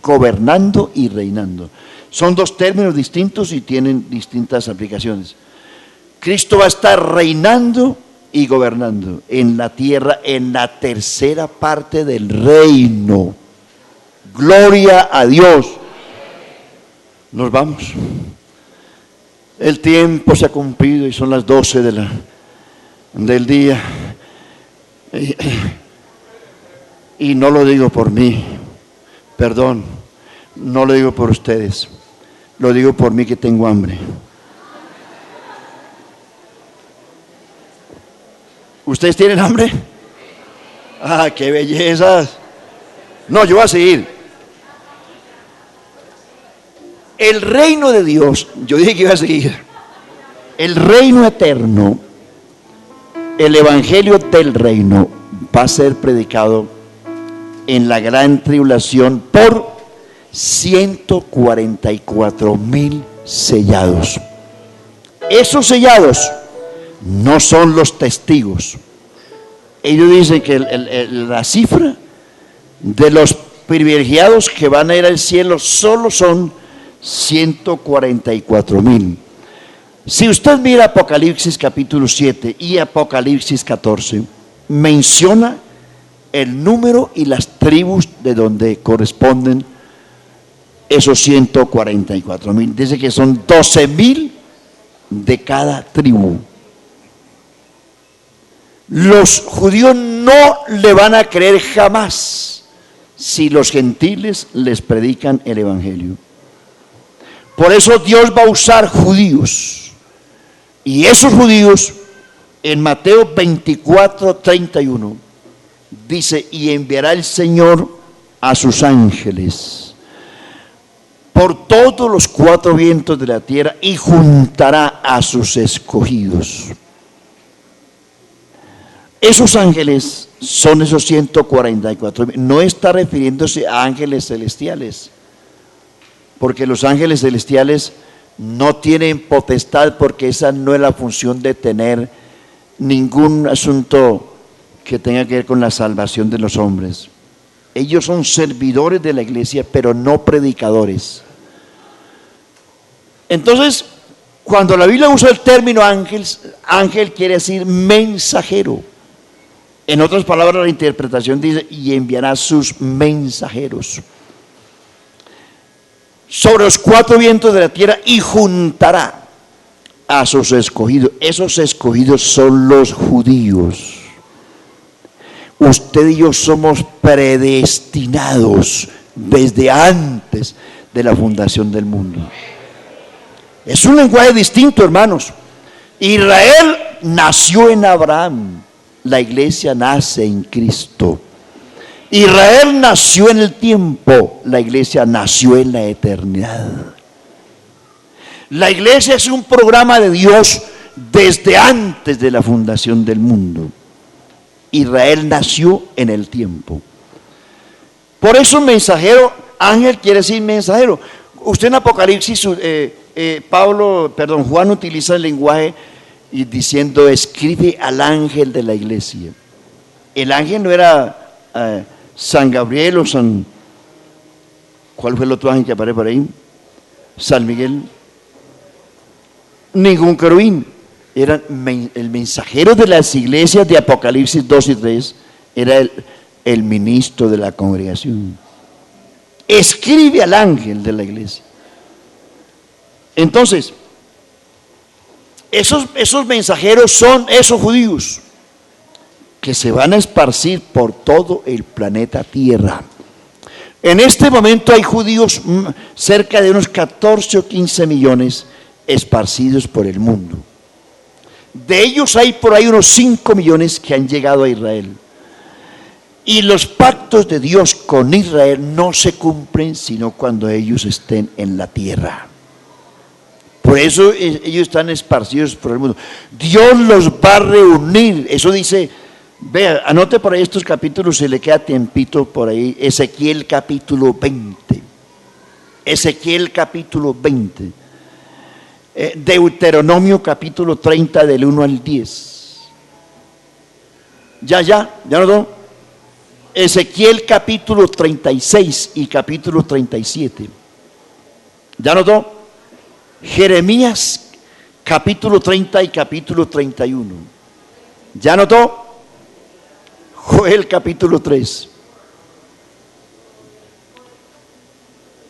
gobernando y reinando. Son dos términos distintos y tienen distintas aplicaciones. Cristo va a estar reinando y gobernando en la tierra, en la tercera parte del reino. Gloria a Dios. Nos vamos. El tiempo se ha cumplido y son las 12 del día. Y no lo digo por mí, perdón, no lo digo por ustedes, lo digo por mí que tengo hambre. ¿Ustedes tienen hambre? ¡Ah, qué bellezas! No, yo voy a seguir. El reino de Dios, yo dije que iba a seguir. El reino eterno, el evangelio del reino va a ser predicado en la gran tribulación por 144,000 sellados. Esos sellados no son los testigos. Ellos dicen que la cifra de los privilegiados que van a ir al cielo solo son 144,000. Si usted mira Apocalipsis capítulo 7 y Apocalipsis 14, menciona el número y las tribus de donde corresponden esos 144,000. Dice que son 12,000 de cada tribu. Los judíos no le van a creer jamás si los gentiles les predican el evangelio. Por eso Dios va a usar judíos. Y esos judíos, en Mateo 24:31, dice: y enviará el Señor a sus ángeles por todos los cuatro vientos de la tierra y juntará a sus escogidos. Esos ángeles son esos 144,000. No está refiriéndose a ángeles celestiales, porque los ángeles celestiales no tienen potestad, porque esa no es la función de tener ningún asunto que tenga que ver con la salvación de los hombres. Ellos son servidores de la iglesia, pero no predicadores. Entonces, cuando la Biblia usa el término ángel quiere decir mensajero. En otras palabras, la interpretación dice: y enviará sus mensajeros sobre los cuatro vientos de la tierra y juntará a sus escogidos. Esos escogidos son los judíos. Usted y yo somos predestinados desde antes de la fundación del mundo. Es un lenguaje distinto, hermanos. Israel nació en Abraham. La iglesia nace en Cristo. Israel nació en el tiempo, la iglesia nació en la eternidad. La iglesia es un programa de Dios desde antes de la fundación del mundo. Israel nació en el tiempo. Por eso mensajero, ángel quiere decir mensajero. Usted en Apocalipsis, Juan utiliza el lenguaje y diciendo: escribe al ángel de la iglesia. El ángel no era San Gabriel o San... ¿Cuál fue el otro ángel que aparece por ahí? San Miguel. Ningún querubín. Era el mensajero de las iglesias de Apocalipsis 2 y 3. Era el ministro de la congregación. Escribe al ángel de la iglesia. Entonces, esos mensajeros son esos judíos que se van a esparcir por todo el planeta Tierra. En este momento hay judíos cerca de unos 14 o 15 millones esparcidos por el mundo. De ellos hay por ahí unos 5 millones que han llegado a Israel. Y los pactos de Dios con Israel no se cumplen sino cuando ellos estén en la tierra. Por eso ellos están esparcidos por el mundo. Dios los va a reunir. Eso dice, vea, anote por ahí estos capítulos, si le queda tiempito por ahí. Ezequiel capítulo 20. Ezequiel capítulo 20. Deuteronomio capítulo 30 del 1 al 10. Ya no. Ezequiel capítulo 36 y capítulo 37. ¿Ya notó? Jeremías capítulo 30 y capítulo 31. ¿Ya notó? Joel capítulo 3.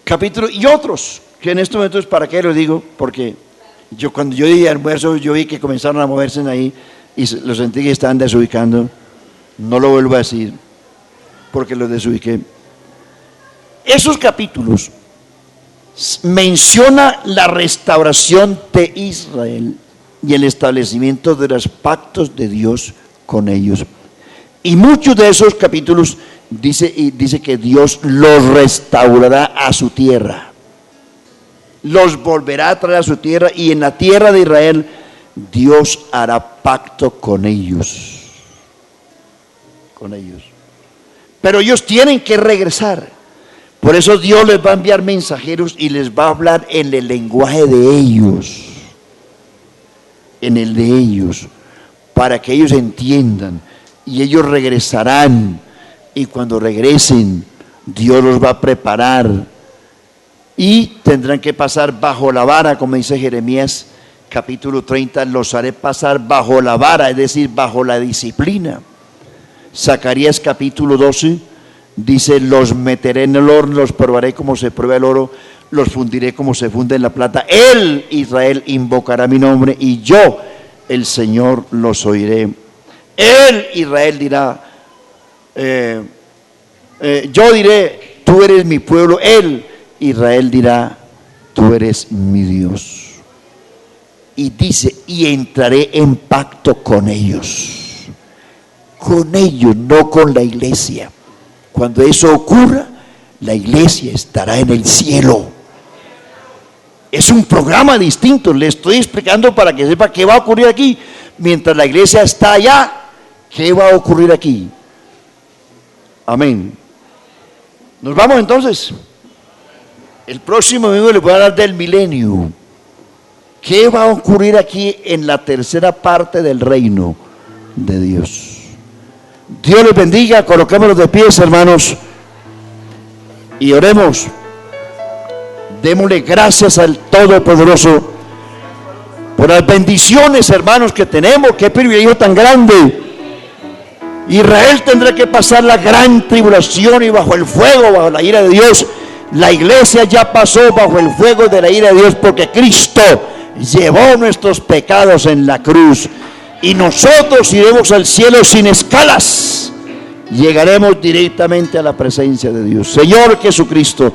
Capítulo y otros, que en estos momentos, ¿para qué lo digo? Porque cuando yo di almuerzo, yo vi que comenzaron a moverse ahí y los sentí que estaban desubicando. No lo vuelvo a decir, porque los desubiqué. Esos capítulos menciona la restauración de Israel y el establecimiento de los pactos de Dios con ellos. Y muchos de esos capítulos dice que Dios los restaurará a su tierra. Los volverá a traer a su tierra, y en la tierra de Israel Dios hará pacto con ellos. Pero ellos tienen que regresar. Por eso Dios les va a enviar mensajeros y les va a hablar en el lenguaje de ellos. en el de ellos, para que ellos entiendan, y ellos regresarán, y cuando regresen, Dios los va a preparar, y tendrán que pasar bajo la vara, como dice Jeremías capítulo 30, los haré pasar bajo la vara, es decir, bajo la disciplina. Zacarías capítulo 12 dice, los meteré en el horno, los probaré como se prueba el oro, los fundiré como se funde en la plata. Él, Israel, invocará mi nombre y yo, el Señor, los oiré. Él, Israel, dirá, yo diré, tú eres mi pueblo. Él, Israel, dirá, tú eres mi Dios. Y dice, y entraré en pacto con ellos, no con la iglesia. Cuando eso ocurra, la iglesia estará en el cielo. Es un programa distinto, le estoy explicando para que sepa qué va a ocurrir aquí. Mientras la iglesia está allá, ¿qué va a ocurrir aquí? Amén. Nos vamos entonces. El próximo domingo les voy a hablar del milenio. ¿Qué va a ocurrir aquí en la tercera parte del reino de Dios? Dios les bendiga, coloquémonos de pies, hermanos, y oremos. Démosle gracias al Todopoderoso por las bendiciones, hermanos, que tenemos. Qué privilegio tan grande. Israel tendrá que pasar la gran tribulación y bajo el fuego, bajo la ira de Dios. La iglesia ya pasó bajo el fuego de la ira de Dios, porque Cristo llevó nuestros pecados en la cruz, y nosotros iremos al cielo sin escalas. Llegaremos directamente a la presencia de Dios. Señor Jesucristo,